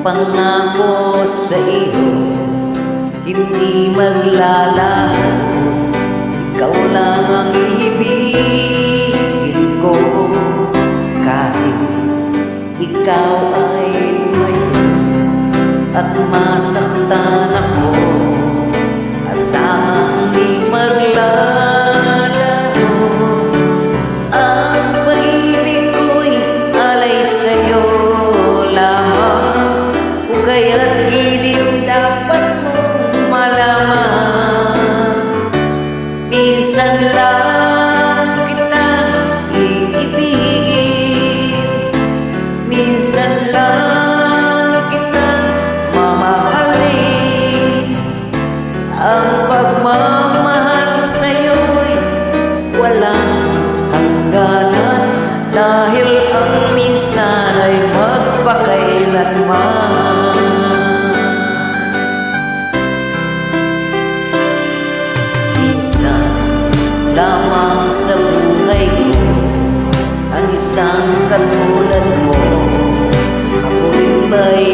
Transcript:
pangako sa iyo, hindi maglalaho. Ikaw lang ang ibigin ko, kahit ikaw ay lumayo at masaktan ako. Asahang di maglalaho, ang pag-ibig ko'y alay sa'yo lamang. Kung kaya't giliw dapat mong malaman, minsan lang kitang iibigin, minsan lang kitang mamahalin. Ang pagmamahal sa'yo'y walang hangganan, dahil ang minsan ay magpakailanman. Minsan lamang sa buhay ko ang isang katulad mo. Ako rin ba'y